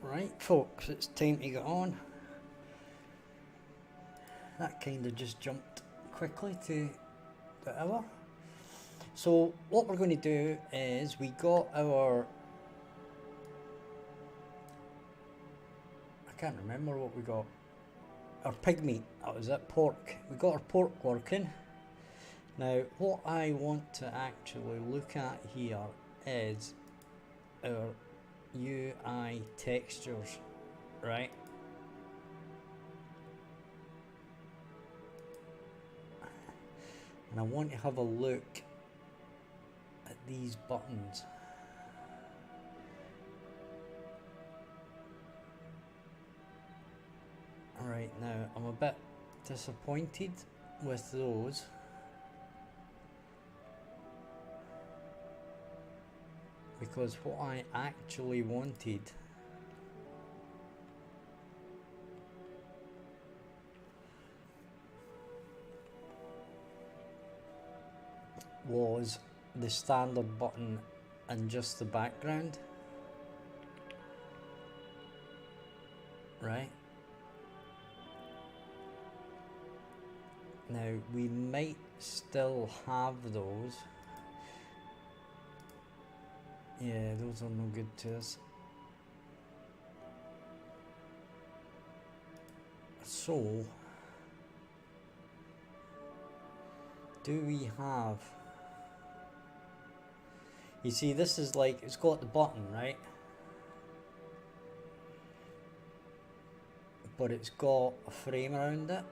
Right folks, it's time to get on. That kind of just jumped quickly to the hour. So what we're going to do is we got our, I can't remember what we got, our pig meat, that was it, pork. We got our pork working. Now what I want to actually look at here is our UI textures, right? And I want to have a look at these buttons. Alright, now I'm a bit disappointed with those. Because what I actually wanted was the standard button and just the background. Right. Now we might still have those. Yeah, those are no good to us. So, do we have... You see, this is like, it's got the button, right? But it's got a frame around it.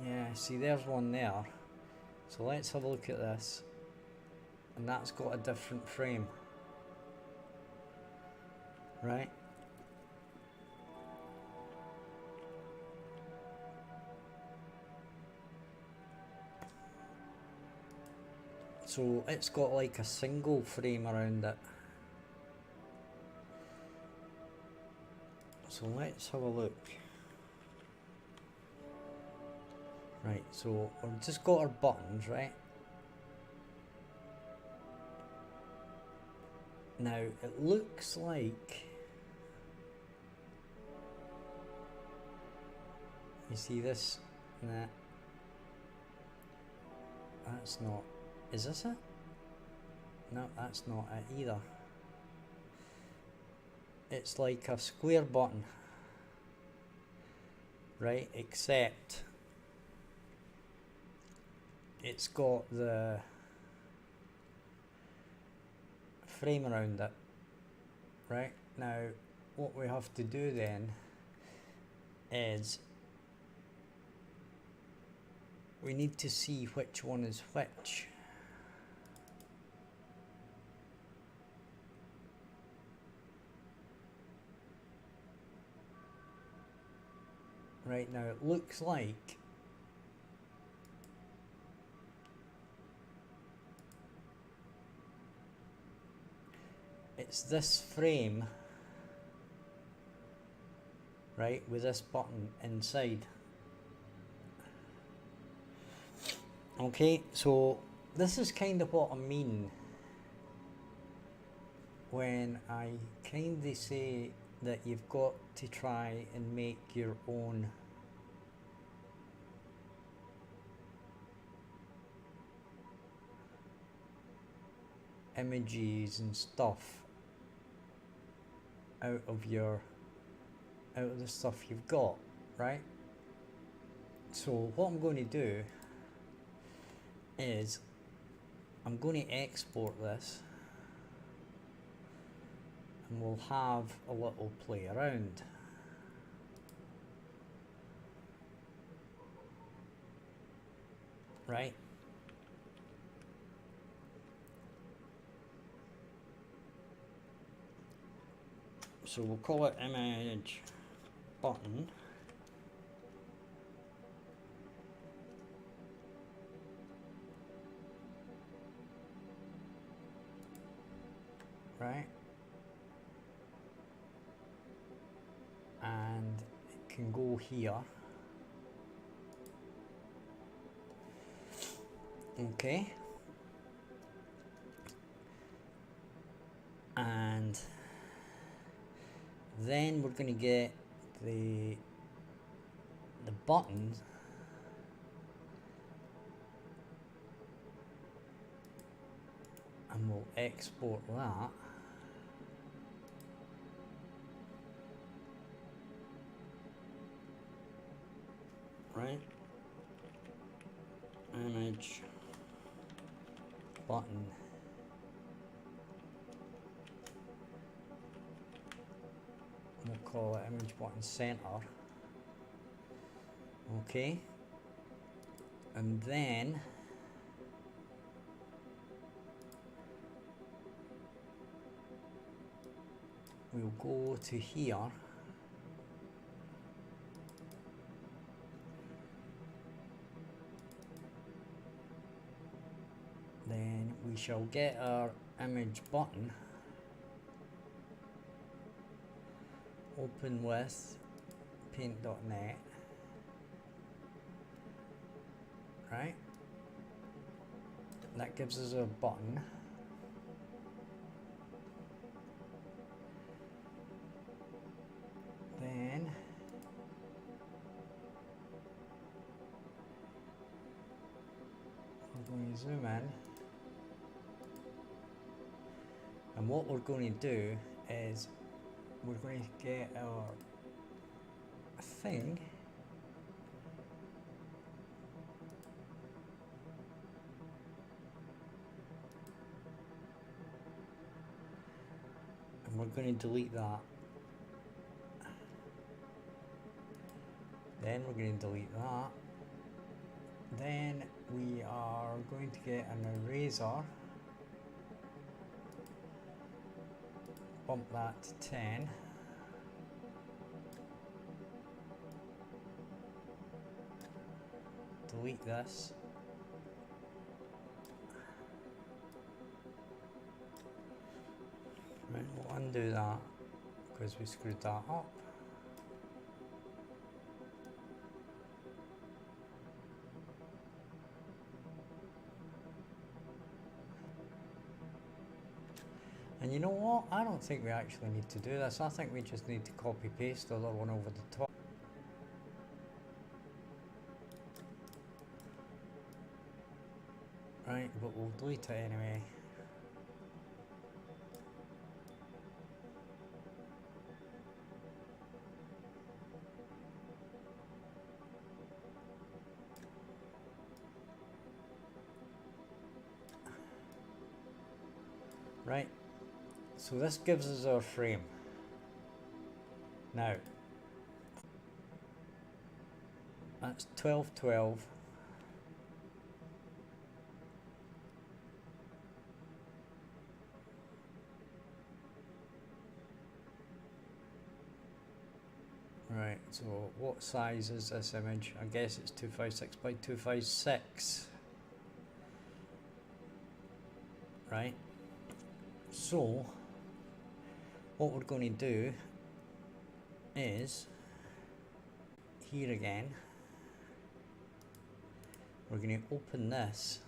Yeah, see there's one there. So let's have a look at this. And that's got a different frame. Right? So it's got like a single frame around it. So let's have a look. Right, so we've just got our buttons, right? Now it looks like, you see this? Nah, that's not. Is this it? No, that's not it either. It's like a square button, right? Except it's got the frame around it, right? Now what we have to do then is we need to see which one is which. Right, now it looks like it's this frame, right, with this button inside. Okay, so this is kind of what I mean when I kind of say that you've got to try and make your own images and stuff out of the stuff you've got, right? So what I'm going to do is I'm going to export this and we'll have a little play around. Right? So we'll call it image button. Right? And it can go here. Okay. and then we're going to get the button and we'll export that. Right, image button, we'll call it image button center. Okay, and then we'll go to here, then we shall get our image button, open with paint.net, right, that gives us a button. Then we're going to zoom in, and what we're going to do is we're going to get our thing, and we're going to delete that. Then we're going to delete that. Then we are going to get an eraser, bump that to 10. Delete this. Right, we'll undo that because we screwed that up. And you know what? I don't think we actually need to do this. I think we just need to copy paste the other one over the top. Right, but we'll delete it anyway. Right. So this gives us our frame. Now, that's 1212. Right, so what size is this image? I guess it's 256 by 256. Right, so what we're going to do is, here again, we're going to open this,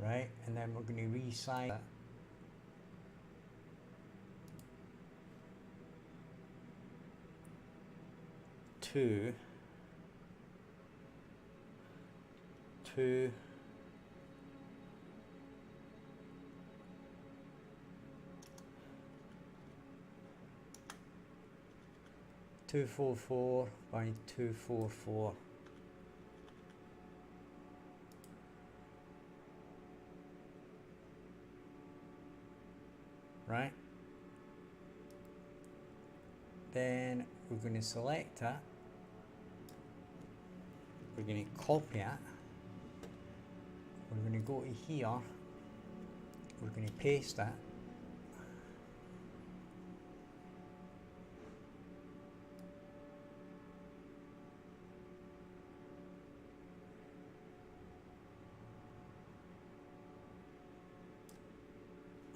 right, and then we're going to resize it to 244 by 244. Right? Then we're going to select it. We're going to copy it. We're going to go to here. We're going to paste it.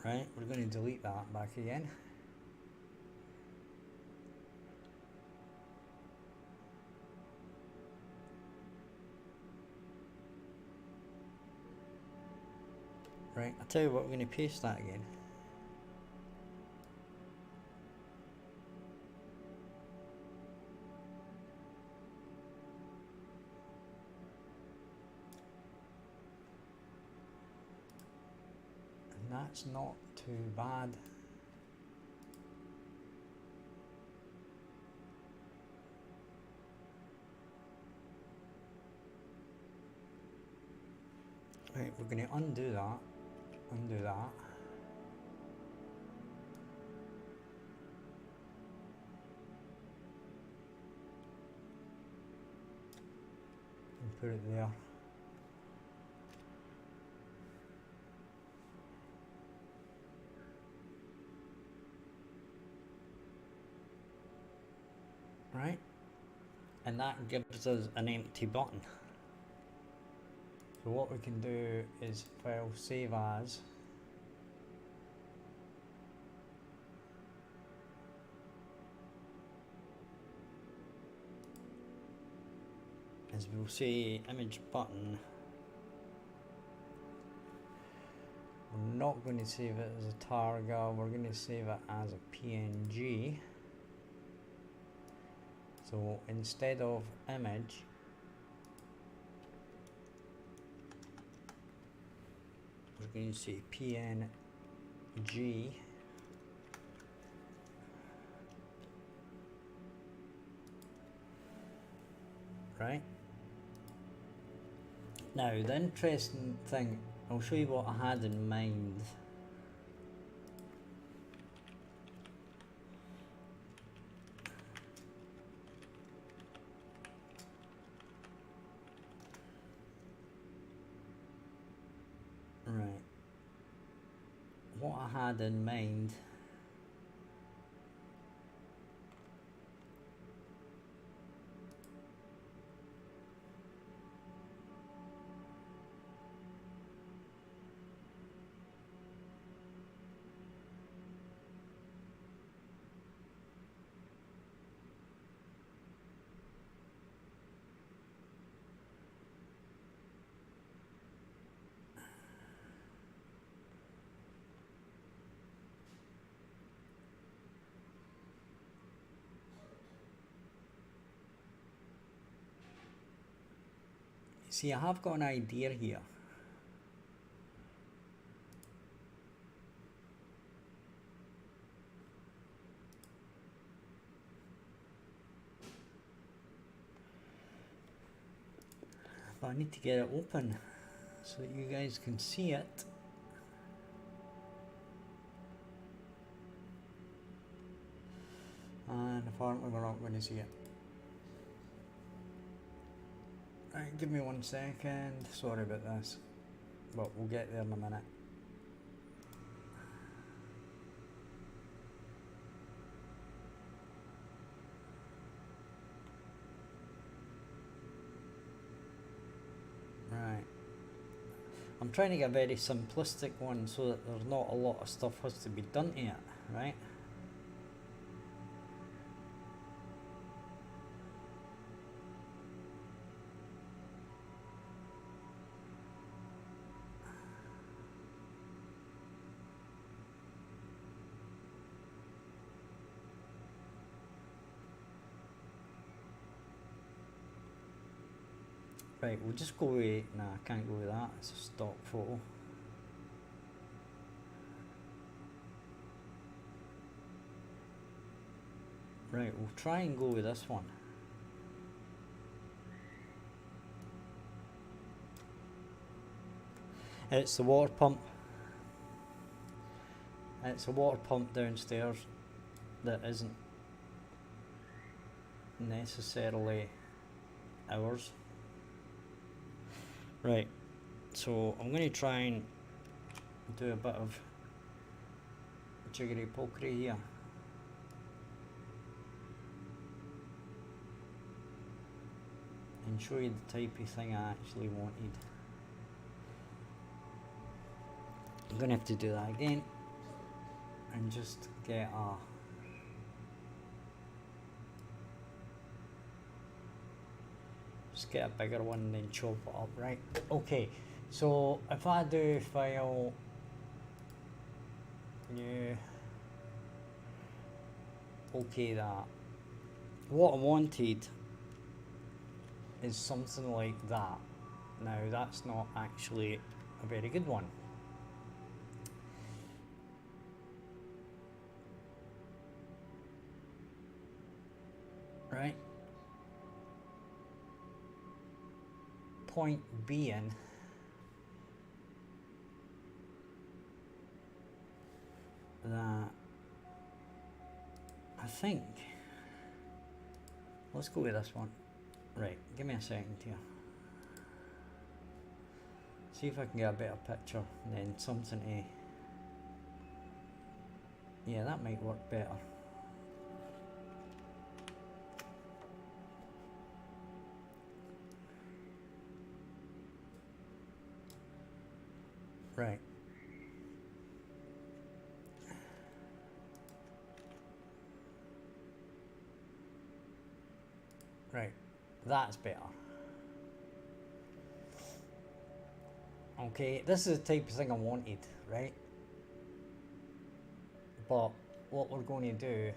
Right, we're going to delete that back again. Right, I'll tell you what, we're going to paste that again. And that's not too bad. Right, we're going to undo that. Undo that. And put it there. Right, and that gives us an empty button. So what we can do is file save as, as we'll say image button. We're not going to save it as a targa, we're going to save it as a PNG. So instead of image, we're going to say PNG. Right. Now the interesting thing, I'll show you what I had in mind. Right. What I had in mind see, I have got an idea here. But I need to get it open so that you guys can see it. And apparently we're not going to see it. Right, give me 1 second. Sorry about this, but we'll get there in a minute. Right. I'm trying to get a very simplistic one so that there's not a lot of stuff has to be done to it, right? Right, we'll just go with, nah, I can't go with that, it's a stock photo. Right, we'll try and go with this one. It's the water pump. It's a water pump downstairs that isn't necessarily ours. Right, so I'm going to try and do a bit of jiggery pokery here. And show you the type of thing I actually wanted. I'm going to have to do that again and just get a get a bigger one and then chop it up. Right, okay, So if I do file new, okay, that, what I wanted is something like that. Now that's not actually a very good one. Right? Point being that I think, let's go with this one. Right, give me a second here. See if I can get a better picture and then something to, yeah, that might work better. Right. Right, that's better. Okay, this is the type of thing I wanted, right? But what we're going to do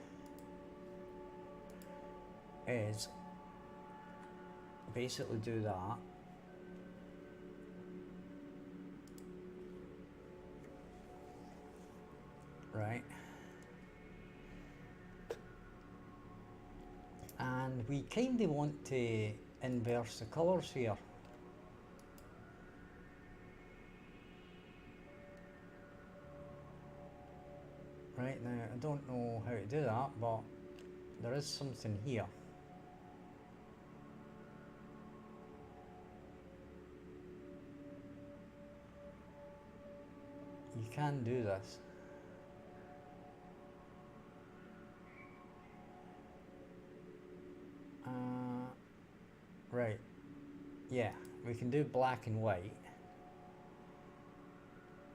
is basically do that. Right. And we kind of want to inverse the colours here. Right, now I don't know how to do that, but there is something here. You can do this. Right, yeah, we can do black and white,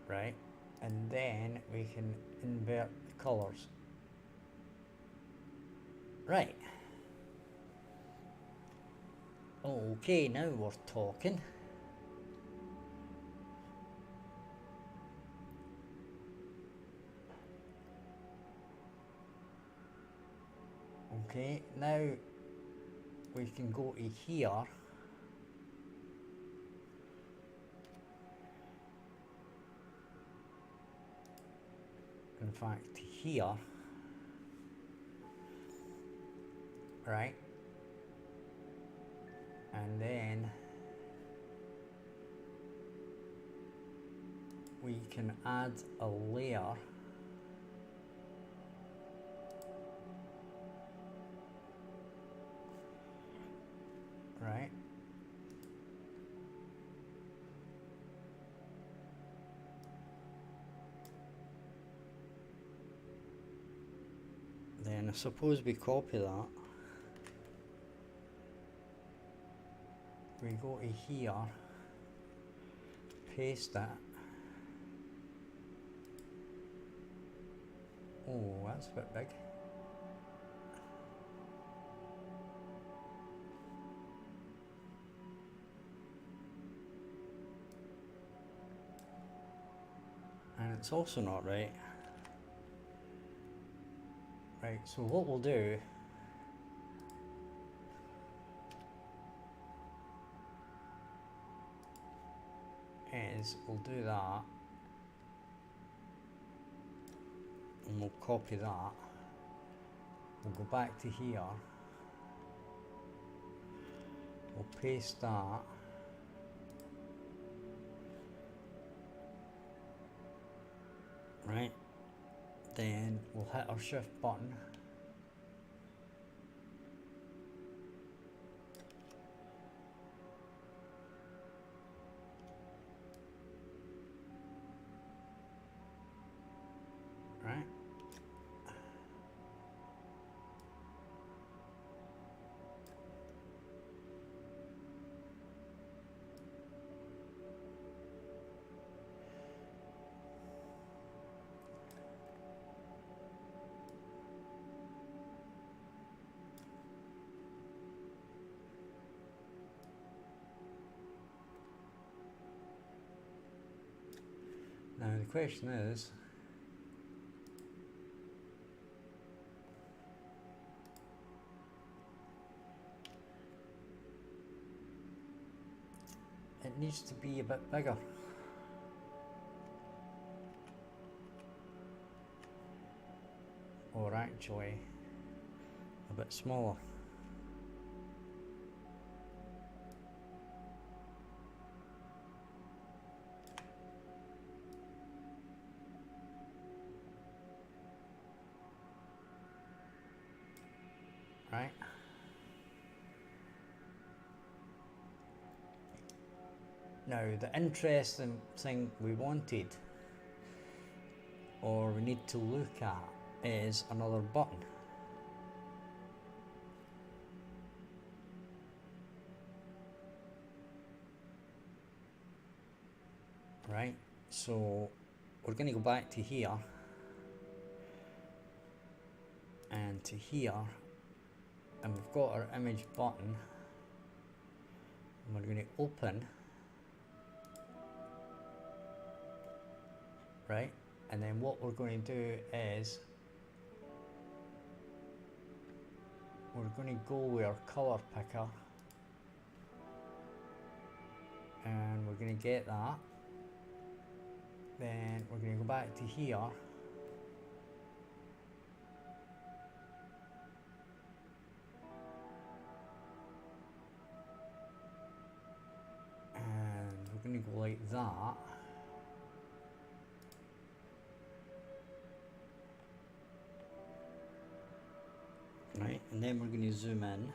right, and then we can invert the colours. Right. Okay, now we're talking. Okay, now we can go to here. In fact, here. Right. And then we can add a layer. Right. Then I suppose we copy that. We go to here, paste that. Oh, that's a bit big. And it's also not right. Right, so what we'll do is we'll do that and we'll copy that. We'll go back to here. We'll paste that. Right. Then we'll hit our shift button. Right. question is, it needs to be a bit bigger. Or actually a bit smaller. Right. Now the interesting thing we wanted, or we need to look at, is another button. Right, so we're going to go back to here and to here, and we've got our image button, and we're going to open, right, and then what we're going to do is we're going to go with our color picker, and we're going to get that. Then we're going to go back to here, and we're going to go like that. Right, and then we're going to zoom in.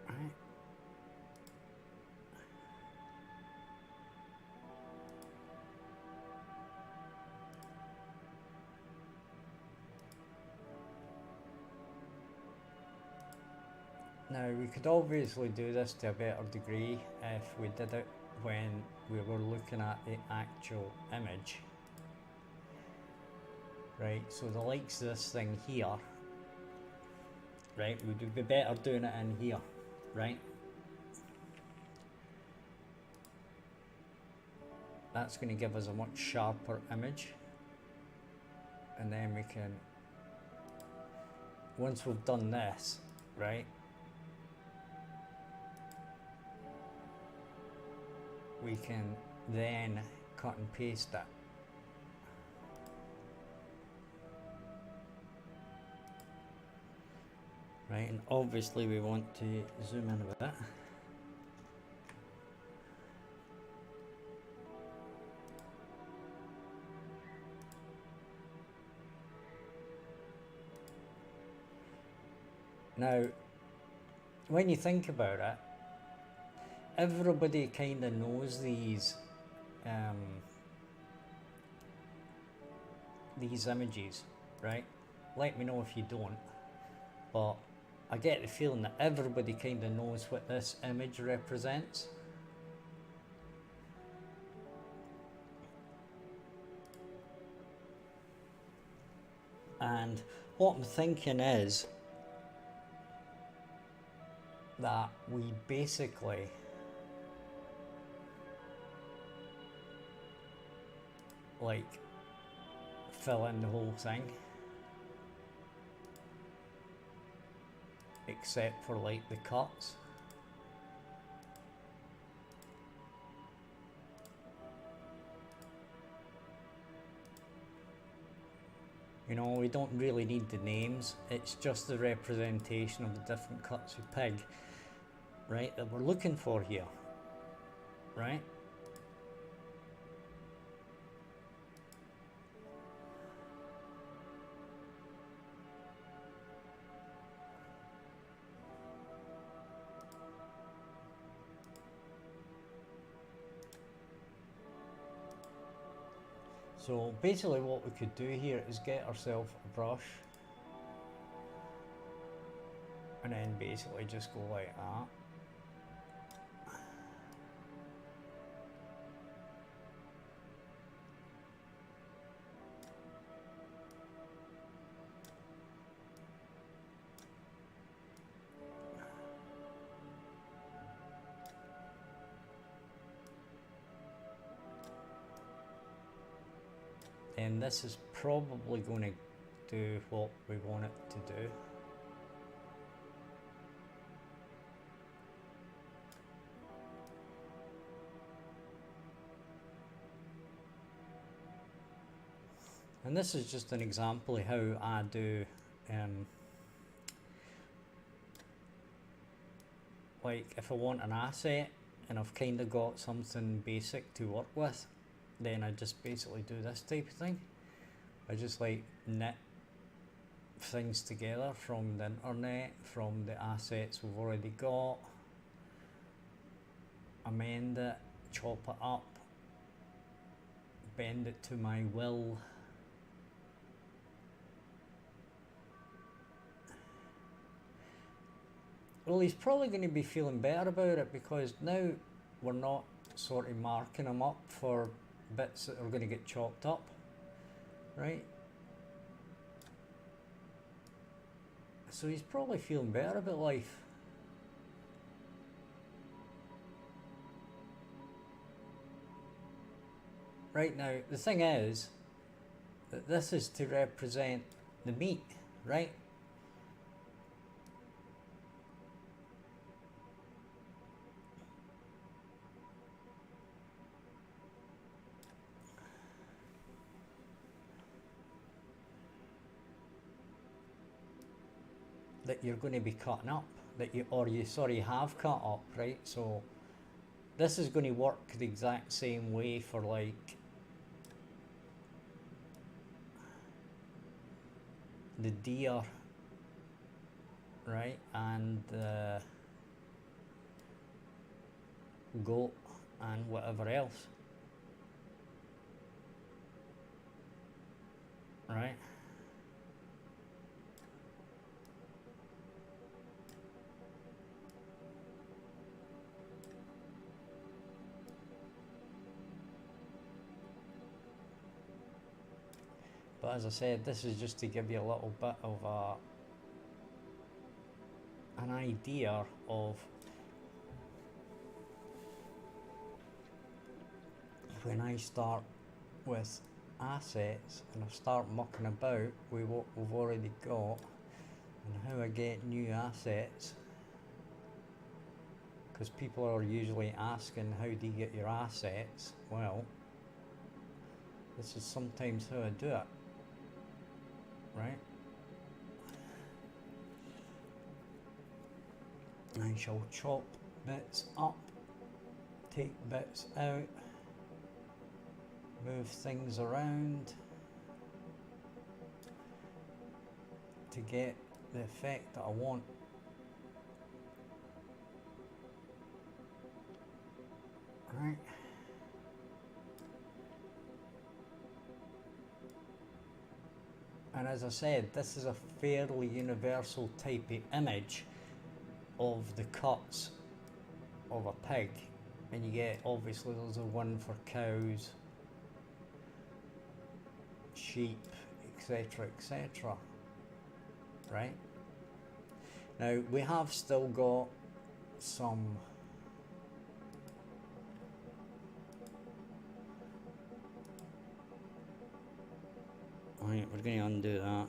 Right. Now we could obviously do this to a better degree if we did it when we were looking at the actual image. Right, so the likes of this thing here, right, we would be better doing it in here, right? That's going to give us a much sharper image, and then we can, once we've done this, right, we can then cut and paste it. Right, and obviously we want to zoom in a bit. Now, when you think about it, everybody kind of knows these images, right? Let me know if you don't, but I get the feeling that everybody kind of knows what this image represents. And what I'm thinking is that we basically like fill in the whole thing, except for like the cuts. You know, we don't really need the names, it's just the representation of the different cuts of pig, right, that we're looking for here, right? So basically what we could do here is get ourselves a brush and then basically just go like that. and this is probably going to do what we want it to do. And this is just an example of how I do like if I want an asset and I've kind of got something basic to work with, then I just basically do this type of thing. I just like knit things together from the internet, from the assets we've already got, amend it, chop it up, bend it to my will. Well, he's probably going to be feeling better about it because now we're not sort of marking him up for bits that are going to get chopped up, right? So he's probably feeling better about life. Right now, the thing is that this is to represent the meat, right? That you're going to be cutting up, that you have cut up, right? So this is going to work the exact same way for like the deer, right, and the goat and whatever else, right? But as I said, this is just to give you a little bit of an idea of when I start with assets and I start mucking about with what we've already got and how I get new assets. Because people are usually asking, how do you get your assets? Well, this is sometimes how I do it. Right? I shall chop bits up, take bits out, move things around to get the effect that I want. Right? And as I said, this is a fairly universal type of image of the cuts of a pig. And you get, obviously there's a one for cows, sheep, etc, etc. Right? Now we have still got some right, we're going to undo that.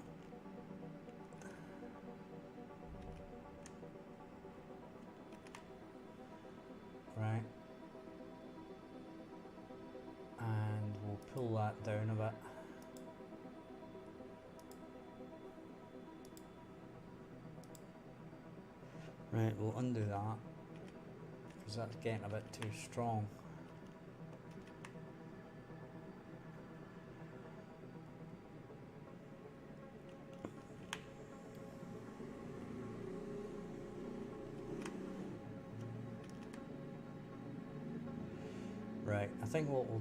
Right. And we'll pull that down a bit. Right, we'll undo that because that's getting a bit too strong. Right, I think what we're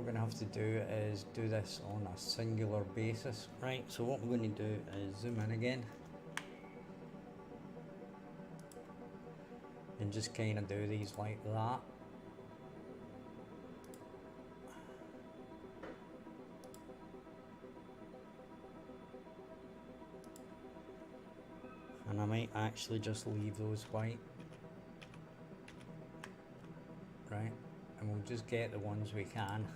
going to have to do is do this on a singular basis. Right, so what we're going to do is zoom in again and just kind of do these like that. And I might actually just leave those white. Right, and we'll just get the ones we can.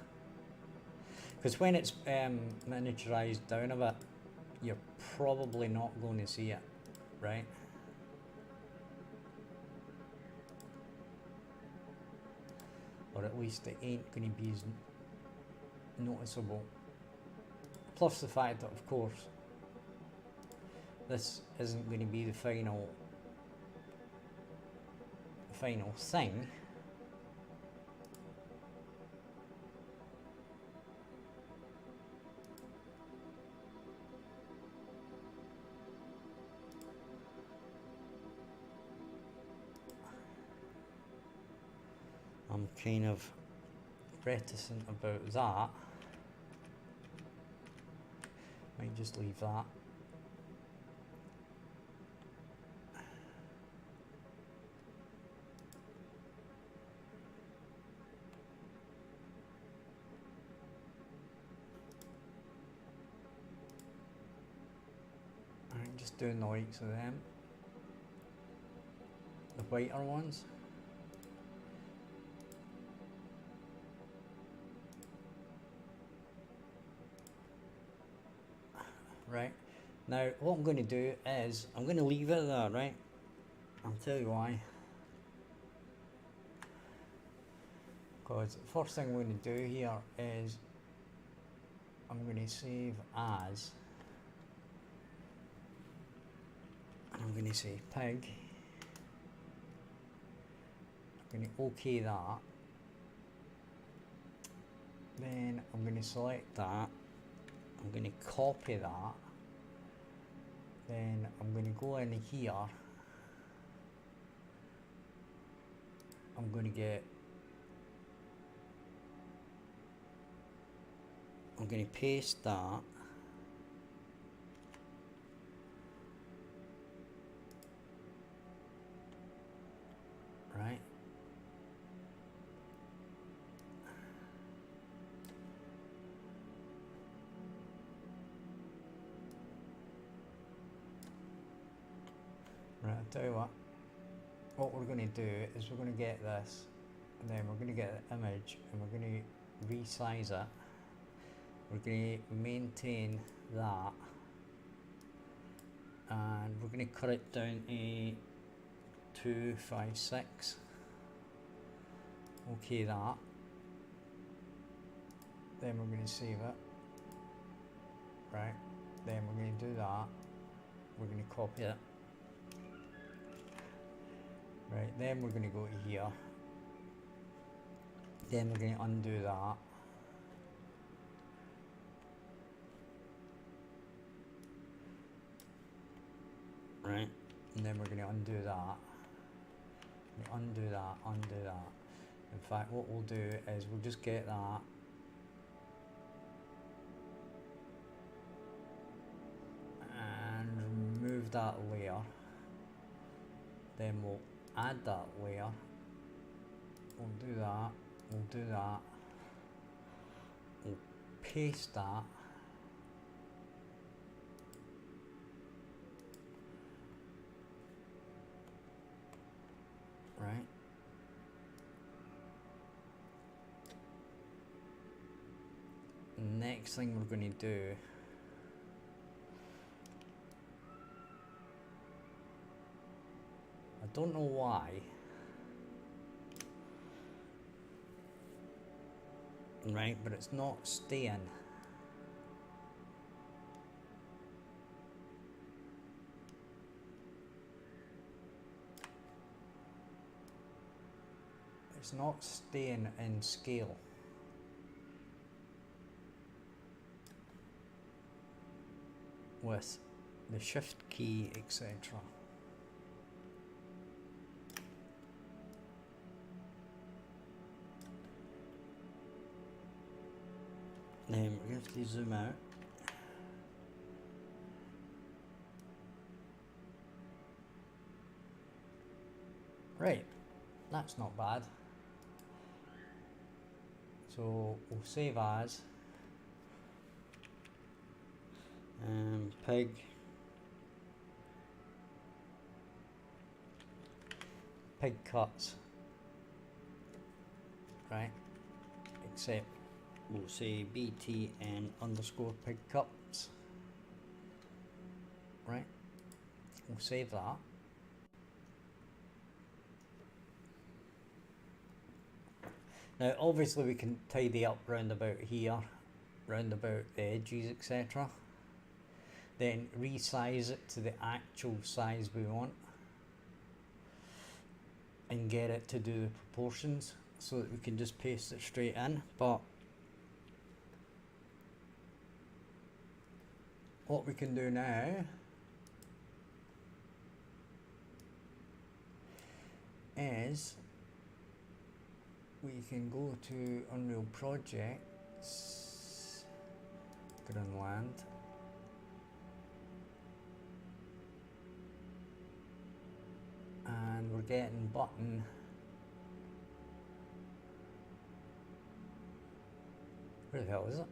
Because when it's miniaturized down a bit, you're probably not going to see it, right? Or at least it ain't going to be as noticeable. Plus the fact that, of course, this isn't going to be the final thing. I'm kind of reticent about that. Might just leave that. I'm just doing the likes of them. The whiter ones. Right, now what I'm going to do is I'm going to leave it there, right? I'll tell you why. Because the first thing I'm going to do here is I'm going to save as, and I'm going to say pig. I'm going to OK that. Then I'm going to select that. I'm going to copy that. Then I'm going to go in here. I'm going to paste that. Right. Right, I'll tell you what we're going to do is we're going to get this, and then we're going to get the image, and we're going to resize it. We're going to maintain that, and we're going to cut it down to 256. OK that. Then we're going to save it. Right, then we're going to do that. We're going to copy it. Right, then we're going to go to here. Then we're going to undo that. Right, and then we're going to undo that. Undo that, undo that. In fact, what we'll do is we'll just get that. And remove that layer. Then we'll add that layer. We'll do that. We'll do that. We'll paste that. Right. Next thing we're going to do I don't know why. Right, but it's not staying. It's not staying in scale. With the shift key, etc. Then we're going to have to zoom out. Right, that's not bad. So we'll save as pig cuts, right? Except we'll say btn underscore pig cuts. Right, we'll save that. Now obviously we can tidy up round about here, round about the edges, etc. Then resize it to the actual size we want and get it to do the proportions so that we can just paste it straight in. But what we can do now is we can go to Unreal Projects, Groenland, and we're getting button where the hell is it?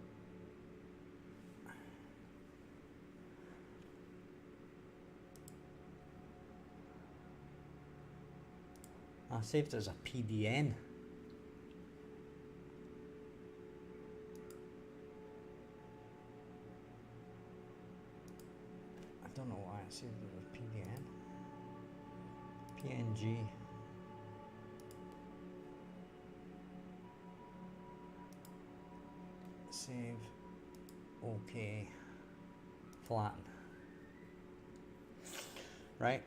I saved it as a PDN. I don't know why I saved it as PDN. PNG. Save. Okay. Flatten. Right.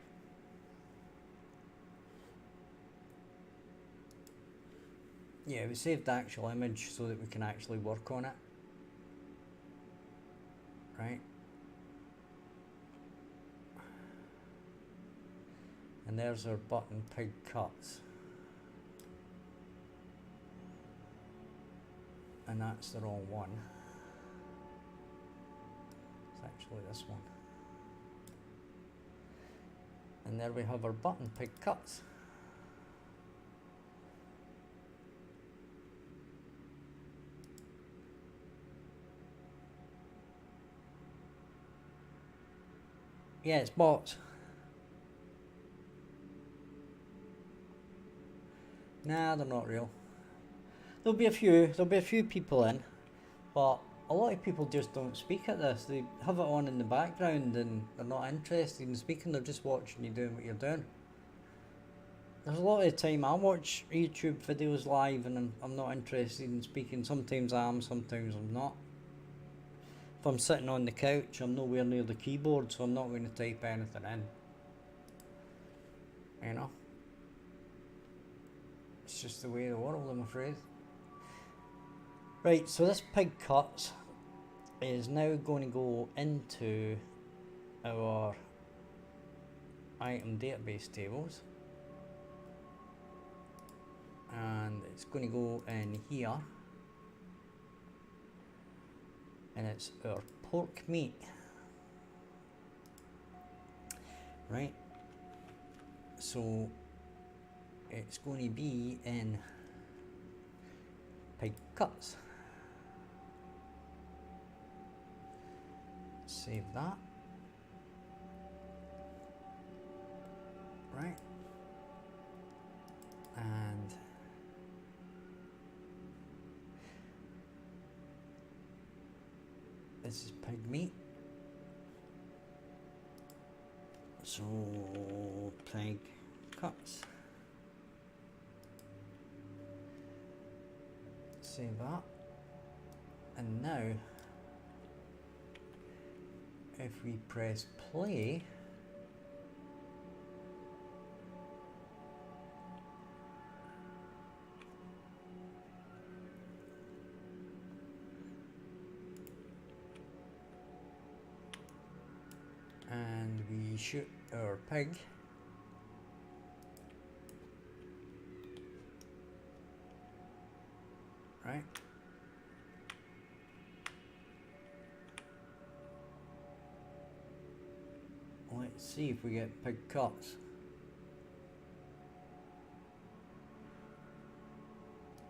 Yeah, we saved the actual image so that we can actually work on it. Right. And there's our button pig cuts. And that's the wrong one. It's actually this one. And there we have our button pig cuts. Yeah, it's bots. Nah, they're not real. There'll be a few people in, but a lot of people just don't speak at this. They have it on in the background and they're not interested in speaking, they're just watching you doing what you're doing. There's a lot of the time I watch YouTube videos live and I'm not interested in speaking. Sometimes I am, sometimes I'm not. If I'm sitting on the couch, I'm nowhere near the keyboard, so I'm not going to type anything in. You know? It's just the way of the world, I'm afraid. Right, so this pig cuts is now going to go into our item database tables. And it's going to go in here. And it's our pork meat. Right? So it's going to be in pig cuts. Save that. Right. And this is pig meat. So pig cuts. Save that. And now if we press play, and we shoot our pig, right? Let's see if we get pig cuts.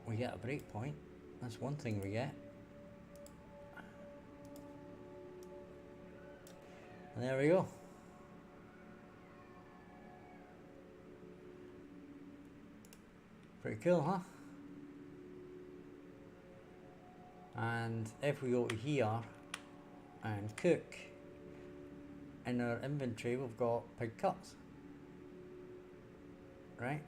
We get a breakpoint. That's one thing we get. And there we go. Pretty cool, huh? And if we go to here and cook, in our inventory we've got pig cuts, right?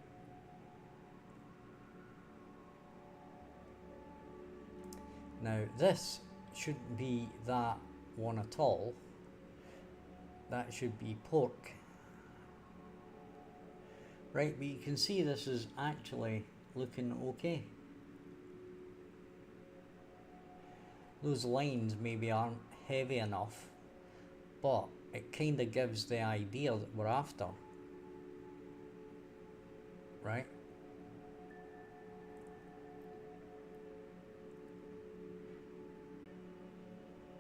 Now this shouldn't be that one at all. That should be pork. Right, but you can see this is actually looking okay. Those lines maybe aren't heavy enough, but it kind of gives the idea that we're after. Right?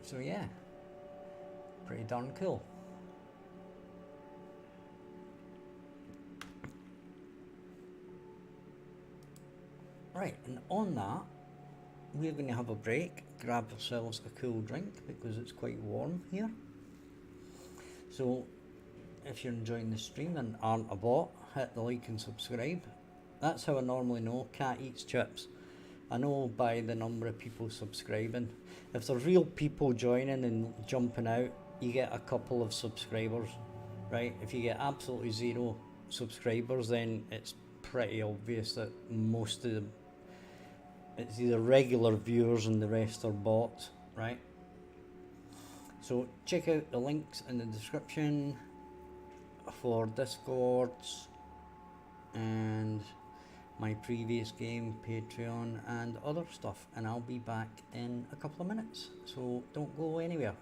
So yeah, pretty darn cool. Right, and on that, we're going to have a break, grab ourselves a cool drink because it's quite warm here. So if you're enjoying the stream and aren't a bot, hit the like and subscribe. That's how I normally know Cat Eats Chips. I know by the number of people subscribing. If there's real people joining and jumping out, you get a couple of subscribers, right? If you get absolutely zero subscribers, then it's pretty obvious that most of them, it's either regular viewers and the rest are bots, right? So check out the links in the description for Discords and my previous game, Patreon and other stuff, and I'll be back in a couple of minutes, so don't go anywhere.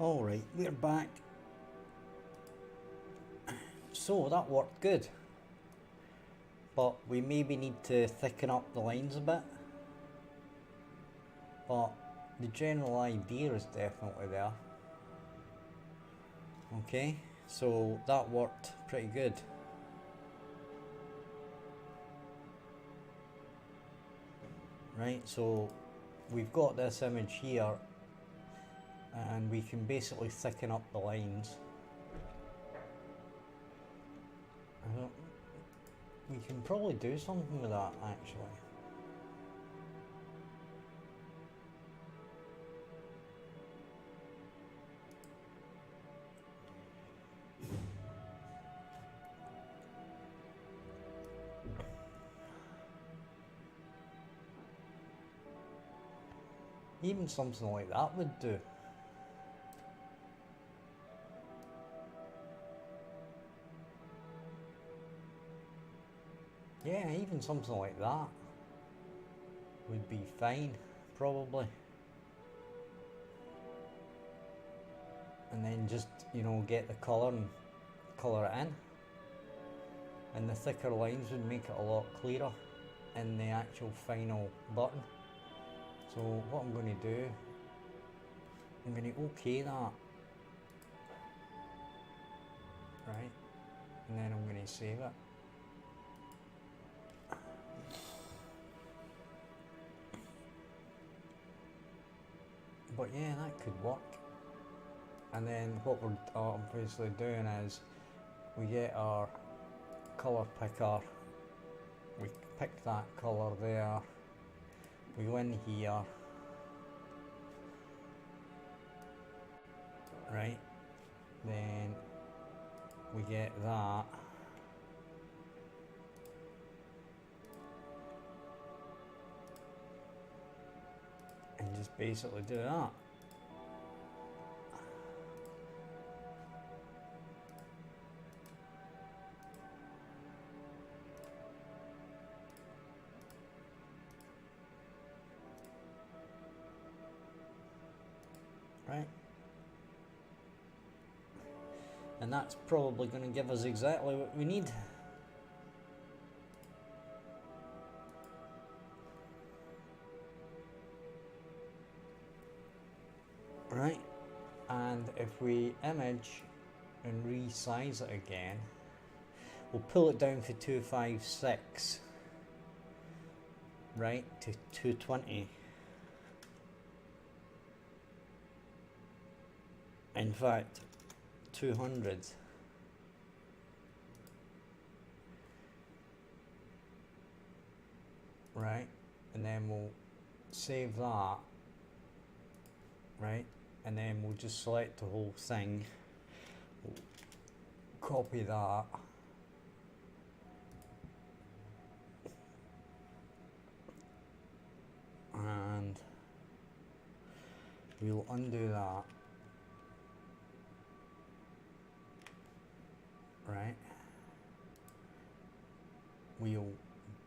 Alright, we're back. So that worked good. But we maybe need to thicken up the lines a bit. But the general idea is definitely there. Okay, so that worked pretty good. Right, so we've got this image here and we can basically thicken up the lines. We can probably do something with that actually. Even something like that would do. Yeah, even something like that would be fine, probably. And then just, you know, get the colour and colour it in. And the thicker lines would make it a lot clearer in the actual final button. So what I'm going to do, I'm going to OK that. Right, and then I'm going to save it. But yeah, that could work. And then what we're obviously doing is we get our colour picker, we pick that colour there, we go in here, right, then we get that, and just basically do that. Right, and that's probably going to give us exactly what we need. Right, and if we image and resize it again, we'll pull it down for 256, right, to 220. In fact, 200. Right, and then we'll save that, right, and then we'll just select the whole thing, we'll copy that, and we'll undo that. Right, we'll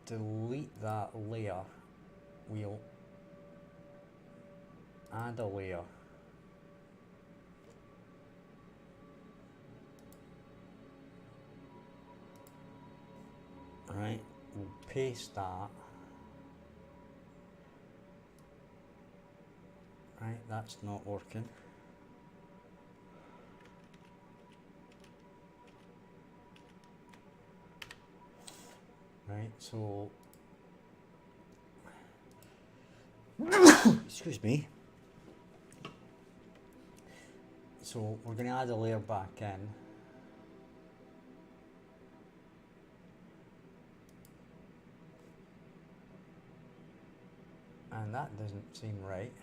delete that layer, we'll add a layer, right, we'll paste that, right, that's not working. Right, so excuse me. So we're going to add a layer back in. And that doesn't seem right.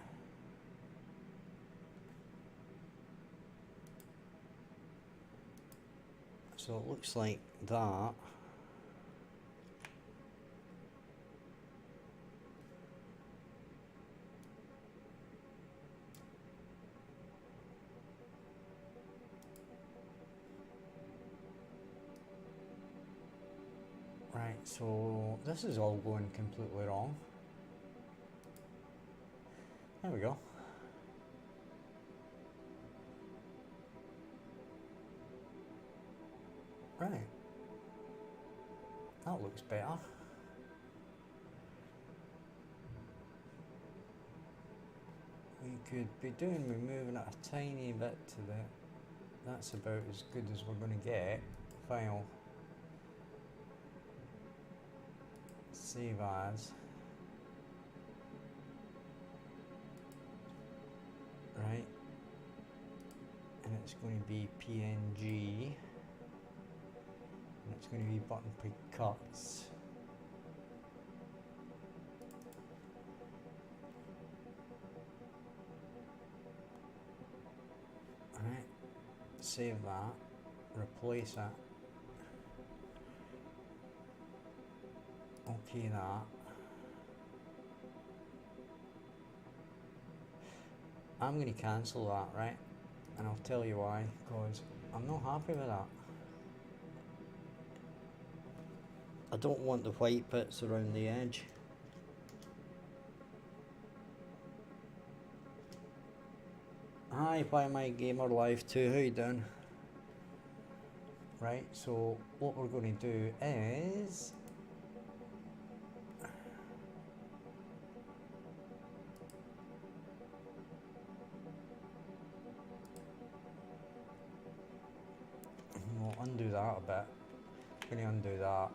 So it looks like that. Right, so this is all going completely wrong. There we go. Right. That looks better. We could be doing removing it a tiny bit to the... That's about as good as we're going to get. File. Save as. Right. And it's going to be PNG. And it's going to be button pick cuts. Alright. Save that. Replace it. Okay, that. I'm going to cancel that, right? And I'll tell you why, because I'm not happy with that. I don't want the white bits around the edge. Hi, Why My Gamer Live 2, how you doing? Right, so what we're going to do is... We'll undo that a bit. I'm going to undo that.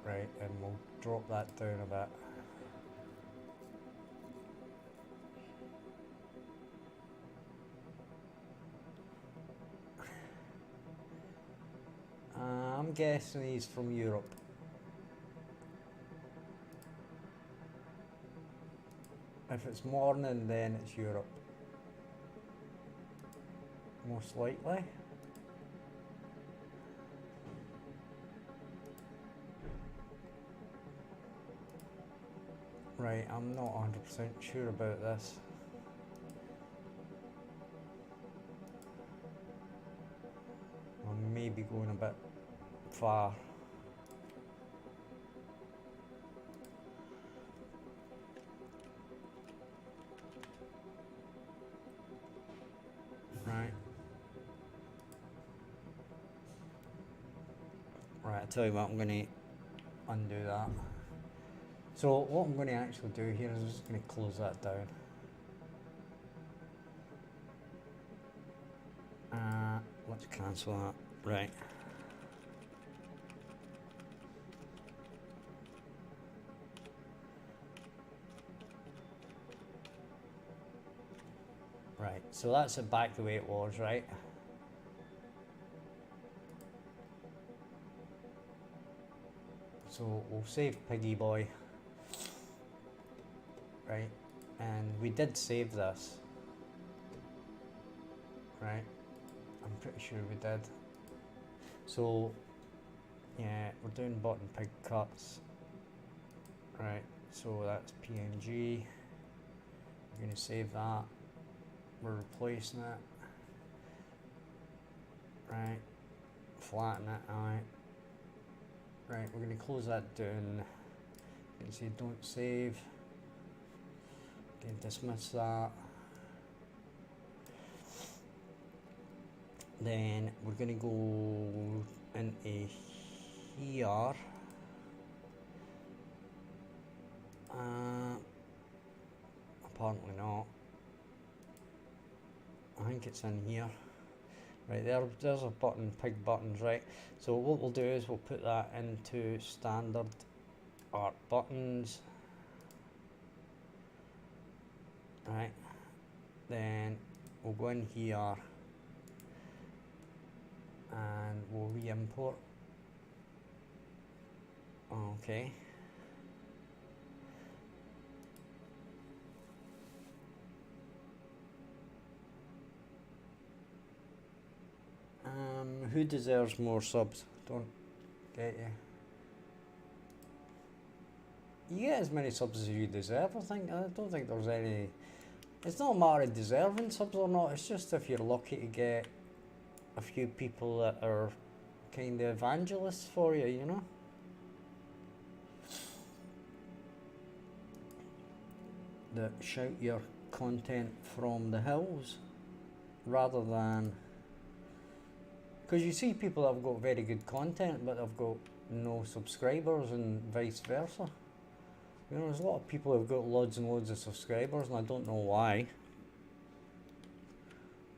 Right, and we'll drop that down a bit. I'm guessing he's from Europe. If it's morning, then it's Europe. Most likely. Right, I'm not 100% sure about this. I may be going a bit far. Right. Right, I tell you what, I'm going to undo that. So what I'm going to actually do here is I'm just going to close that down. Let's cancel that. Right. Right, so that's it back the way it was, right? So we'll save Piggy Boy. Right, and we did save this. Right, I'm pretty sure we did. So, yeah, we're doing button pig cuts. Right, so that's PNG. We're going to save that. We're replacing it. Right, flatten it out. Right, we're going to close that down. You can see don't save. Okay, dismiss that. Then we're going to go into here. Apparently not. I think it's in here. Right, there's a button, pig buttons, right? So what we'll do is we'll put that into standard art buttons. Right, then we'll go in here and we'll re-import. Okay. Who deserves more subs? Don't get you. You get as many subs as you deserve, I think. I don't think there's any... It's not a matter of deserving subs or not, it's just if you're lucky to get a few people that are kind of evangelists for you, you know? That shout your content from the hills, rather than Because you see people that have got very good content, but they've got no subscribers, and vice versa. You know, there's a lot of people who've got loads and loads of subscribers, and I don't know why.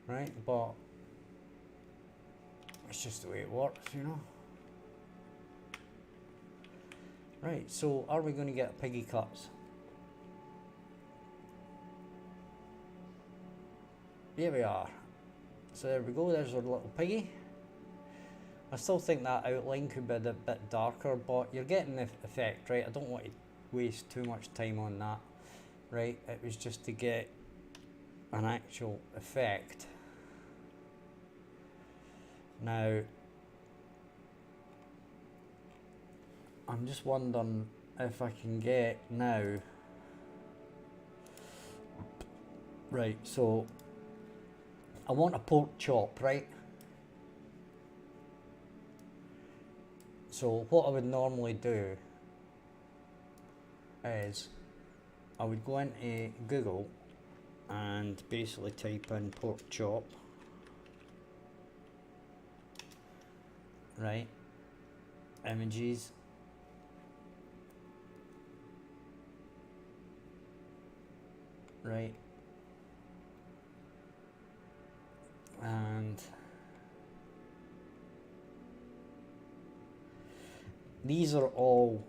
Right, but it's just the way it works, you know. Right, so are we going to get piggy cuts? Here we are. So there we go, there's our little piggy. I still think that outline could be a bit darker, but you're getting the effect, right? I don't want to waste too much time on that, right? It was just to get an actual effect. Now, I'm just wondering if I can get now. Right, so I want a pork chop, right? So what I would normally do is I would go into Google and basically type in pork chop, right? Images. Right. And these are all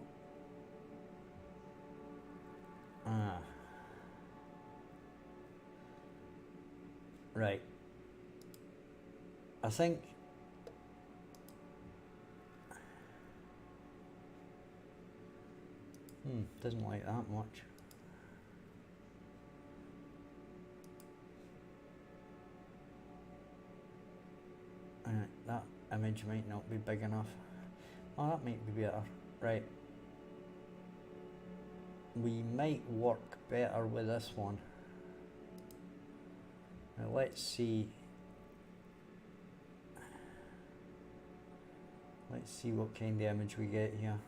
right. I think doesn't like that much. That image might not be big enough. Oh, that might be better. Right. We might work better with this one. Now let's see. Let's see what kind of image we get here.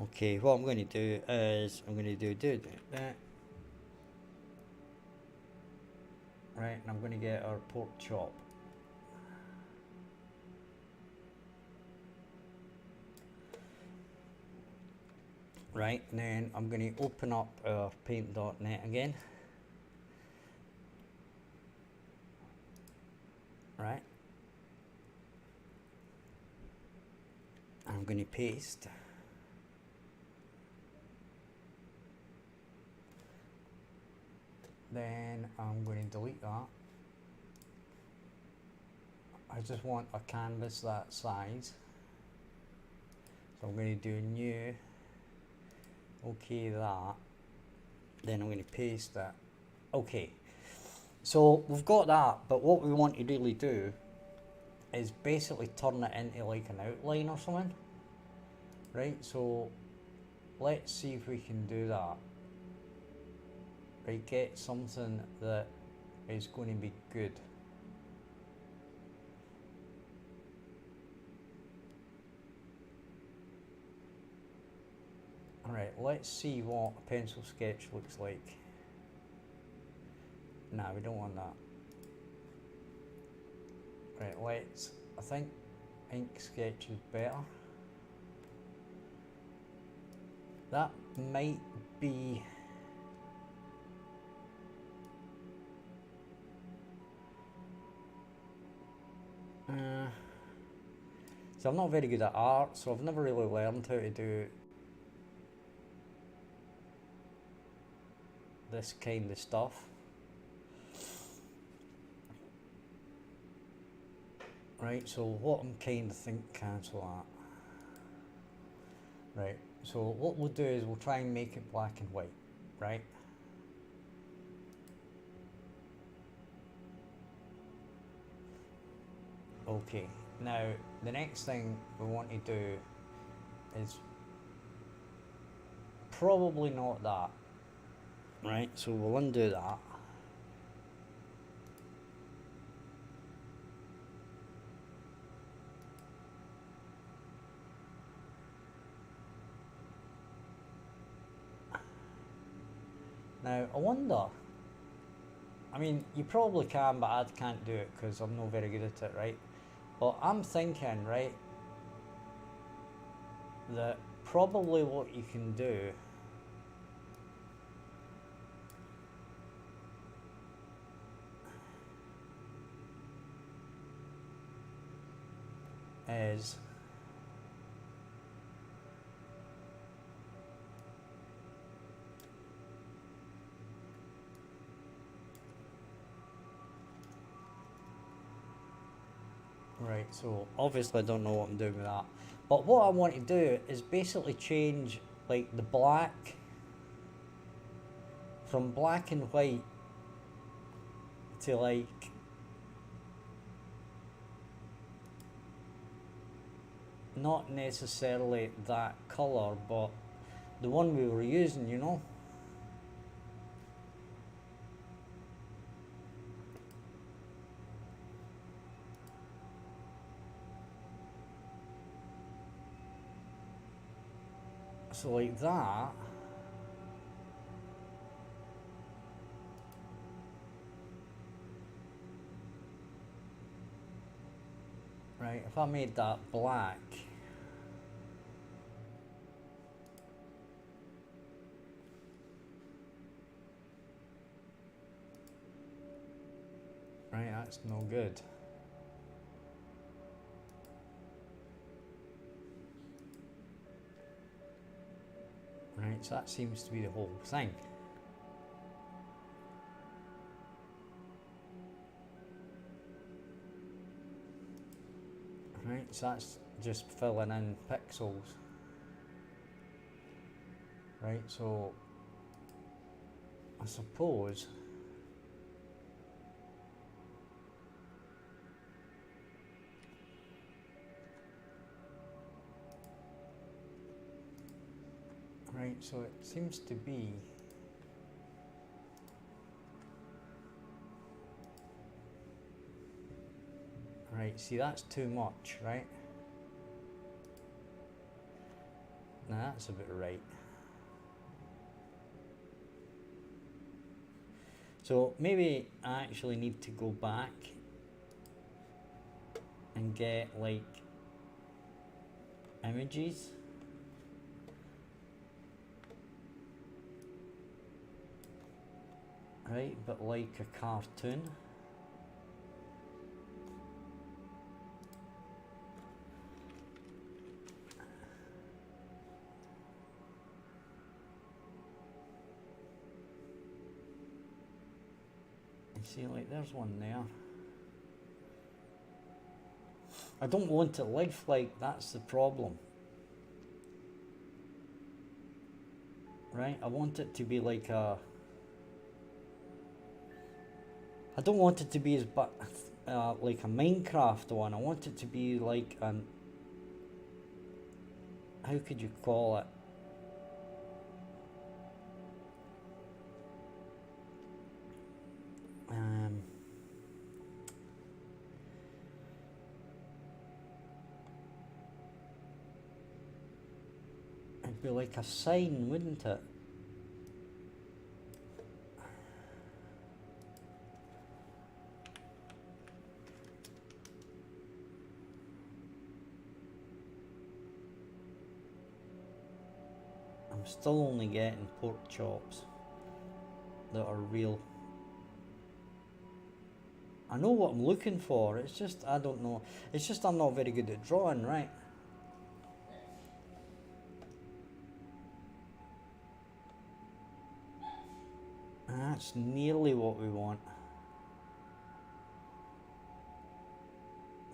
Okay, what I'm going to do is I'm going to do that. Right, and I'm going to get our pork chop. Right, and then I'm going to open up our paint.net again. Right. I'm going to paste. Then I'm going to delete that. I just want a canvas that size. So I'm going to do new. Okay, that. Then I'm going to paste that. Okay. So we've got that, but what we want to really do is basically turn it into like an outline or something. Right, so let's see if we can do that. Right, get something that is going to be good. Alright, let's see what a pencil sketch looks like. Nah, we don't want that. Right, I think ink sketch is better. That might be... so I'm not very good at art, so I've never really learned how to do this kind of stuff. Right, so what I'm kind of cancel that. Right, so what we'll do is we'll try and make it black and white, right? Okay, now the next thing we want to do is probably not that, right? So we'll undo that. Now Now, I wonder, I mean, you probably can, but I can't do it because I'm not very good at it, right? But I'm thinking, right, that probably what you can do is right, so obviously I don't know what I'm doing with that. But what I want to do is basically change like the black from black and white to like not necessarily that colour, but the one we were using, you know. So like that. Right, if I made that black. Right, that's no good. Right, so that seems to be the whole thing. Right, so that's just filling in pixels. Right, so I suppose right, so it seems to be right, see that's too much, right? Now that's about right. So maybe I actually need to go back and get like images. Right, but like a cartoon. You see, like there's one there. I don't want it lifelike, that's the problem. Right, I want it to be like a... I don't want it to be as like a Minecraft one. I want it to be like an... How could you call it? It'd be like a sign, wouldn't it? I'm still only getting pork chops that are real. I know what I'm looking for, it's just I don't know. It's just I'm not very good at drawing, right? And that's nearly what we want.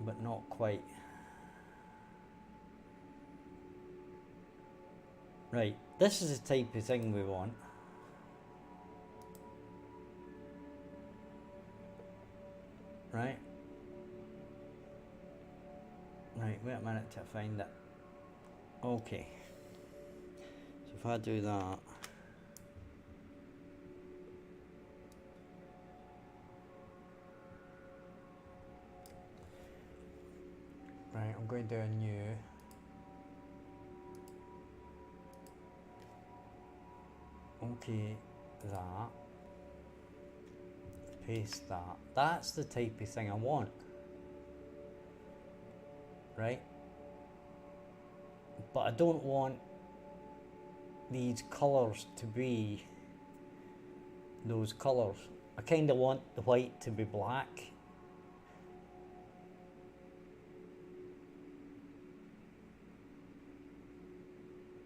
But not quite. Right, this is the type of thing we want. Right? Right, wait a minute to find it. Okay. So if I do that. Right, I'm going to do a new. Okay, that, paste that. That's the type of thing I want, right? But I don't want these colours to be those colours. I kind of want the white to be black.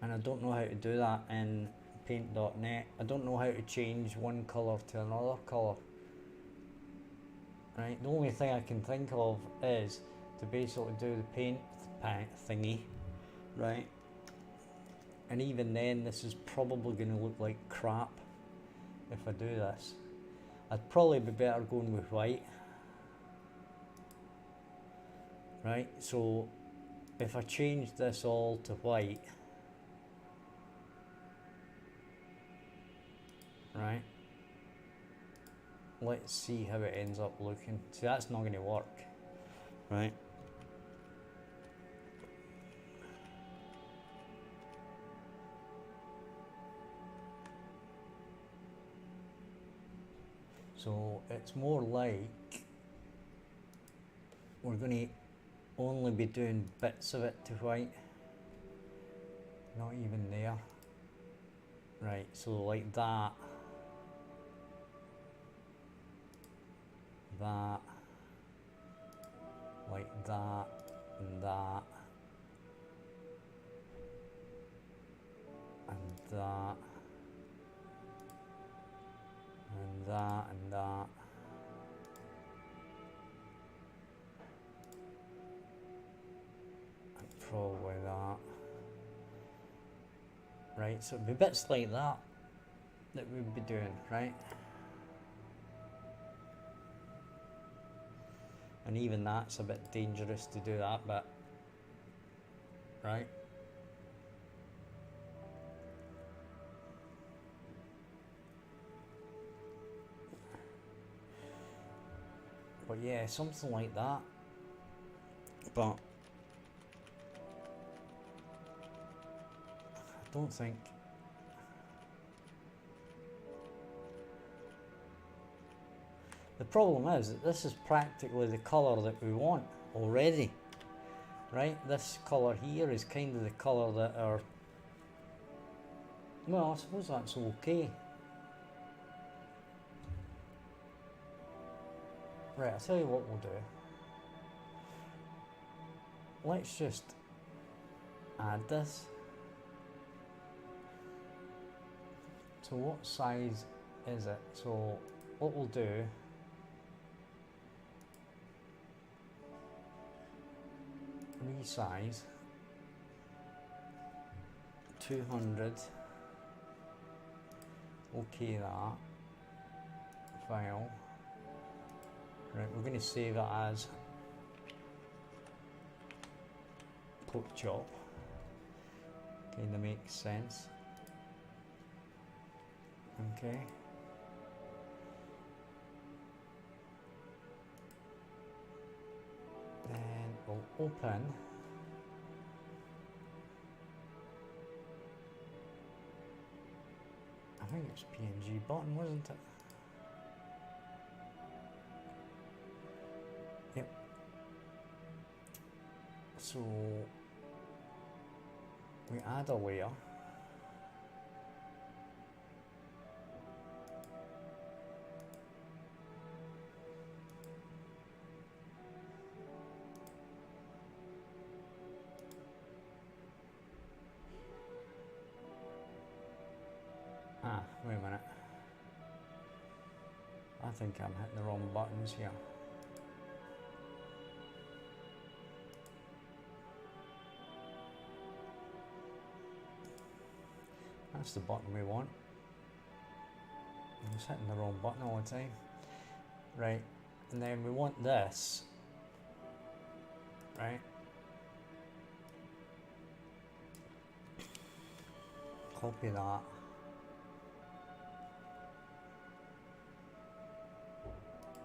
And I don't know how to do that in paint.net. I don't know how to change one colour to another colour. Right, the only thing I can think of is to basically do the paint thingy, right? And even then, this is probably going to look like crap if I do this. I'd probably be better going with white. Right, so if I change this all to white, right, let's see how it ends up looking. See, that's not going to work, right? So it's more like we're going to only be doing bits of it to white, not even there. Right, so like that, that, like that, and that, and that, and that, and that. And probably that. Right, so it'd be bits like that that we'd be doing, right? And even that's a bit dangerous to do that bit, right? But yeah, something like that. But I don't think the problem is that this is practically the colour that we want already, right? This colour here is kind of the colour that our, well, I suppose that's okay. Right, I'll tell you what we'll do. Let's just add this. So what size is it? So what we'll do, resize 200. Okay, that file. Right, we're going to save it as pork chop. Kind of makes sense. Okay. Then we'll open I think it's PNG button, wasn't it? Yep. So we add a layer. Wait a minute. I think I'm hitting the wrong buttons here. That's the button we want. I'm just hitting the wrong button all the time. Right, and then we want this. Right. Copy that.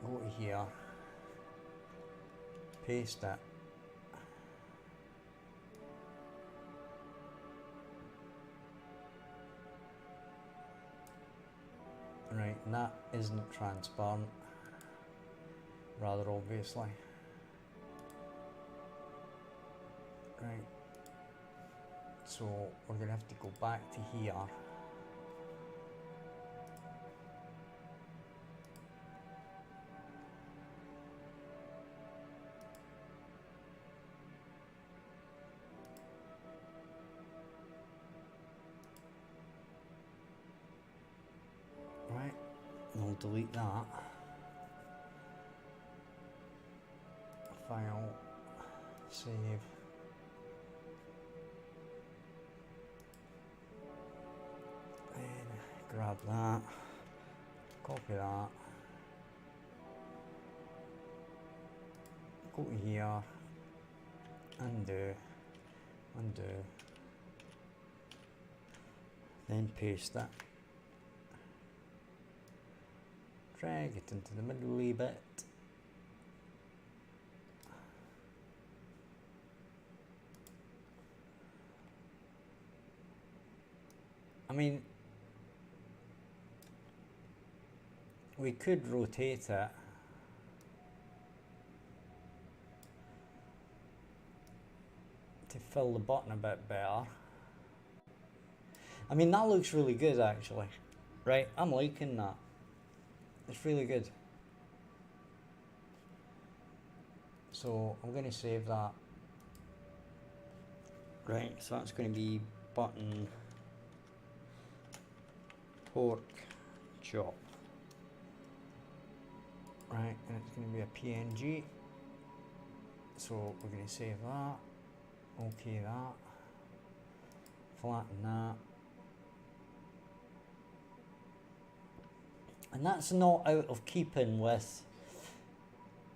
Go to here, paste it, Right, and that isn't transparent, rather obviously. Right, so we're going to have to go back to here. Right, and we'll delete that. File, save. And grab that, copy that, go to here, undo, undo, then paste that. Drag it into the middle a bit. I mean, we could rotate it. To fill the button a bit better. I mean, that looks really good actually. Right, I'm liking that. It's really good. So I'm going to save that. Right, so that's going to be button pork chop. Right, and it's going to be a PNG. So we're going to save that. Okay, that. Flatten that. And that's not out of keeping with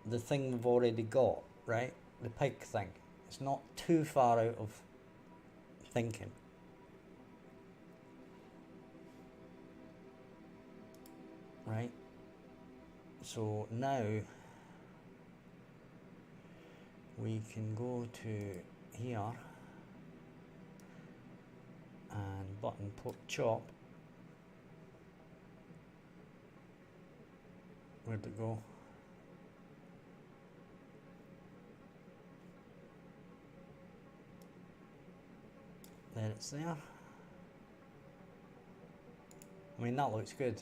the thing we've already got, right? The pig thing. It's not too far out of thinking. Right? So now we can go to here and button pork chop. Where'd it go? There, it's there. I mean, that looks good.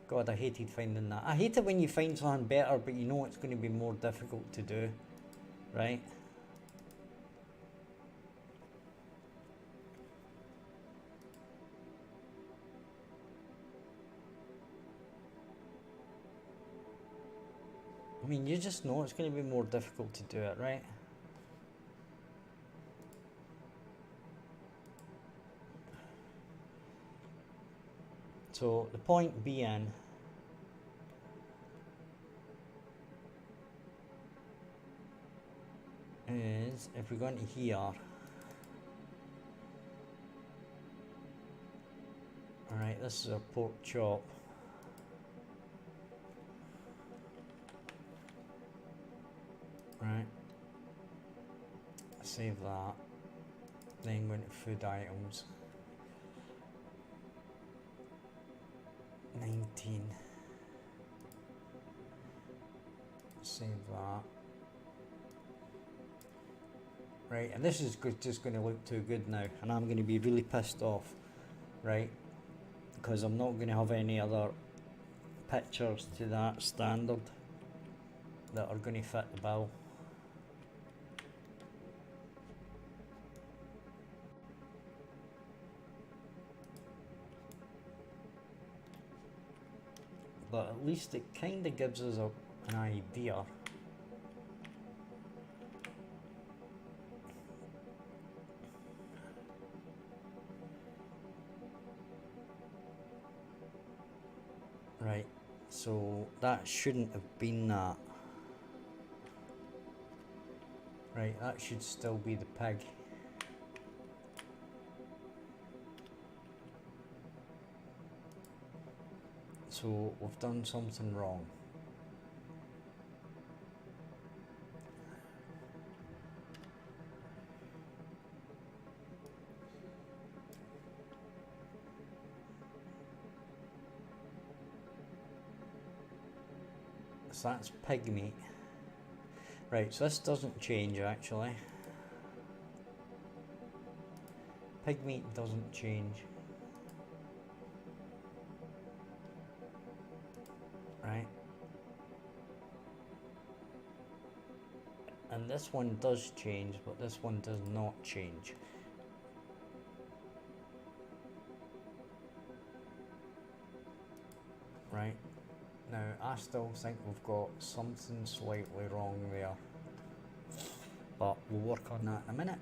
God, I hated finding that. I hate it when you find something better, but you know it's going to be more difficult to do, right? I mean, you just know it's going to be more difficult to do it, right? So the point being, is if we go into here, alright, this is a pork chop. Right, save that, then go into food items, 19, save that. Right, and this is just going to look too good now, and I'm going to be really pissed off, right, because I'm not going to have any other pictures to that standard that are going to fit the bill. But at least it kind of gives us an idea. Right, so that shouldn't have been that. Right, that should still be the pig. So we've done something wrong. So that's pig meat. Right, so this doesn't change actually. Pig meat doesn't change. Right. And this one does change, but this one does not change. Right. Now, I still think we've got something slightly wrong there. But we'll work on that in a minute.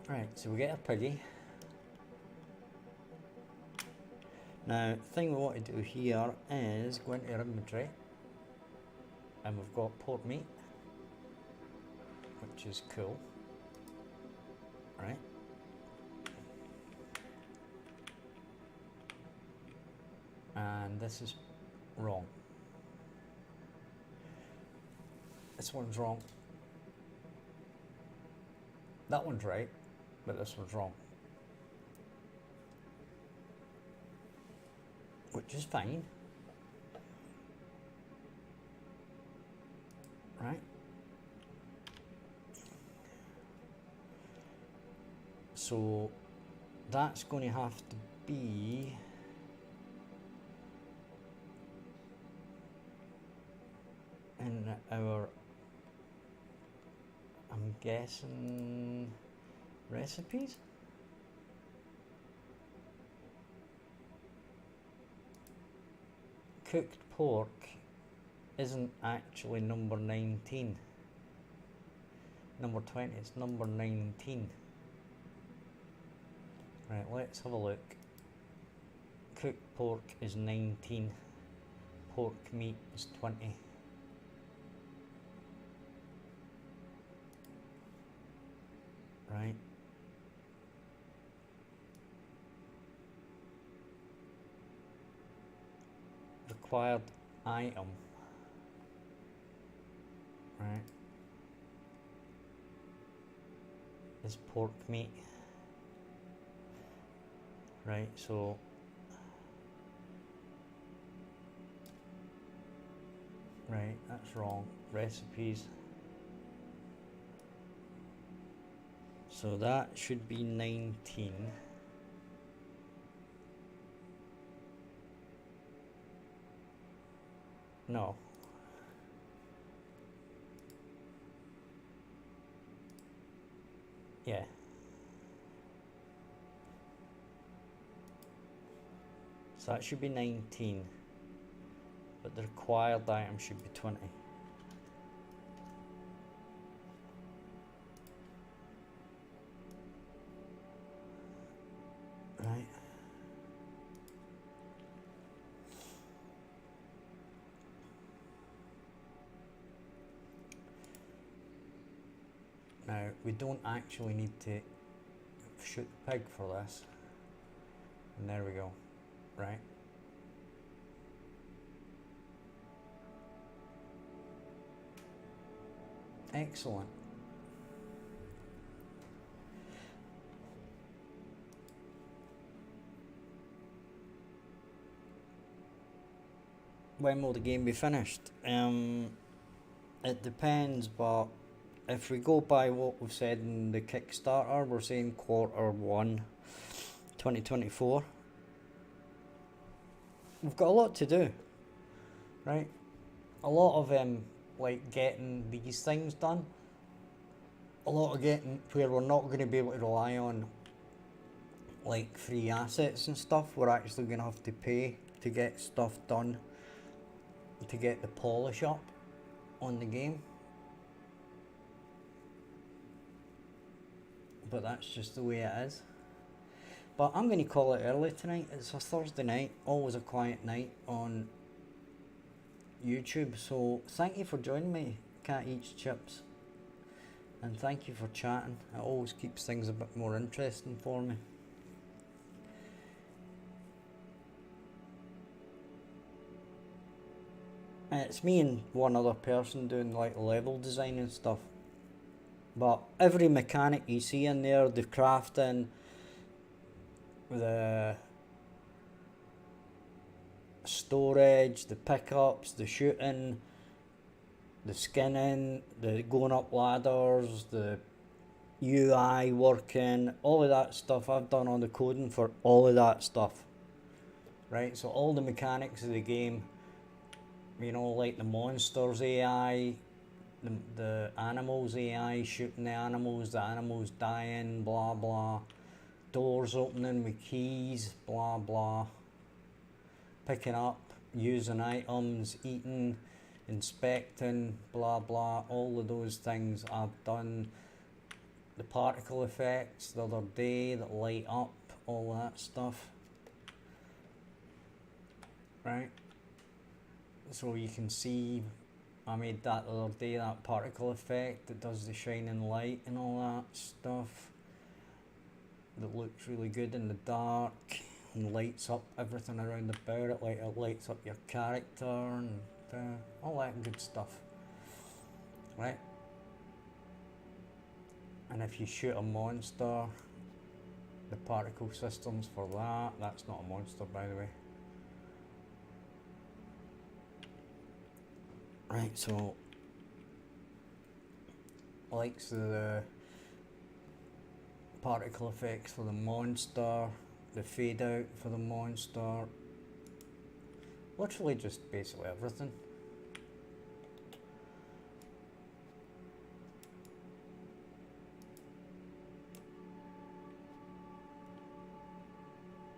Right, so we get a piggy. Now, the thing we want to do here is go into our inventory, and we've got pork meat, which is cool. Right. And this is wrong. This one's wrong. That one's right, but this one's wrong. Which is fine. Right. So that's going to have to be in our, I'm guessing, recipes? Cooked pork isn't actually number 19. Number 20, it's number 19. Right, let's have a look. Cooked pork is 19. Pork meat is 20. Right. Required item. Right. Is pork meat. Right, so right, that's wrong. Recipes. So that should be 19. No. Yeah. So that should be 19. But the required item should be 20. Right. Now, we don't actually need to shoot the pig for this. And there we go. Right. Excellent. When will the game be finished? It depends, but if we go by what we've said in the Kickstarter, we're saying Q1 2024. We've got a lot to do, right? A lot of like getting these things done. A lot of getting where we're not going to be able to rely on like free assets and stuff. We're actually going to have to pay to get stuff done, to get the polish up on the game. But that's just the way it is. But I'm going to call it early tonight. It's a Thursday night, always a quiet night on YouTube. So thank you for joining me, Cat Eats Chips. And thank you for chatting. It always keeps things a bit more interesting for me. It's me and one other person doing like level design and stuff. But every mechanic you see in there, the crafting, the storage, the pickups, the shooting, the skinning, the going up ladders, the UI working, all of that stuff, I've done all the coding for all of that stuff. Right, so all the mechanics of the game, you know, like the monsters AI, the animals AI, shooting the animals dying, blah blah, doors opening with keys, blah blah, picking up, using items, eating, inspecting, blah blah, all of those things I've done. The particle effects the other day that light up, all that stuff. Right, so you can see I made that the other day, that particle effect that does the shining light and all that stuff, that looks really good in the dark and lights up everything around about it, like it lights up your character and all that good stuff, right? And if you shoot a monster, the particle systems for that, that's not a monster by the way. Right, so likes the particle effects for the monster, the fade out for the monster, literally just basically everything.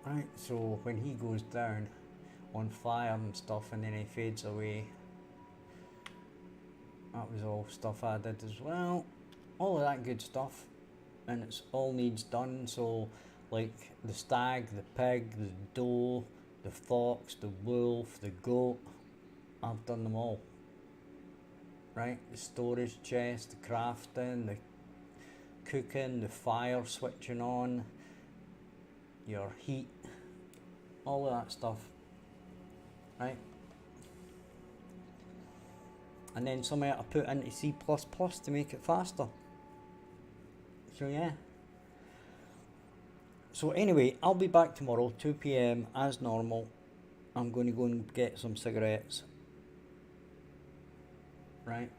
Right, so when he goes down on fire and stuff and then he fades away, that was all stuff I did as well, all of that good stuff, and it's all needs done. So like the stag, the pig, the doe, the fox, the wolf, the goat, I've done them all. Right, the storage chest, the crafting, the cooking, the fire switching on, your heat, all of that stuff, right? And then something I put into C++ to make it faster. So yeah. So anyway, I'll be back tomorrow, 2 PM as normal. I'm going to go and get some cigarettes. Right?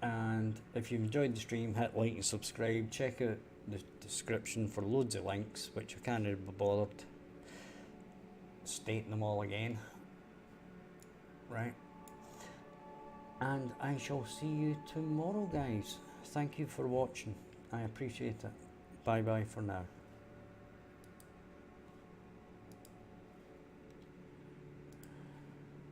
And if you've enjoyed the stream, hit like and subscribe. Check out the description for loads of links, which I can't be bothered stating them all again. Right? And I shall see you tomorrow, guys. Thank you for watching. I appreciate it. Bye bye for now.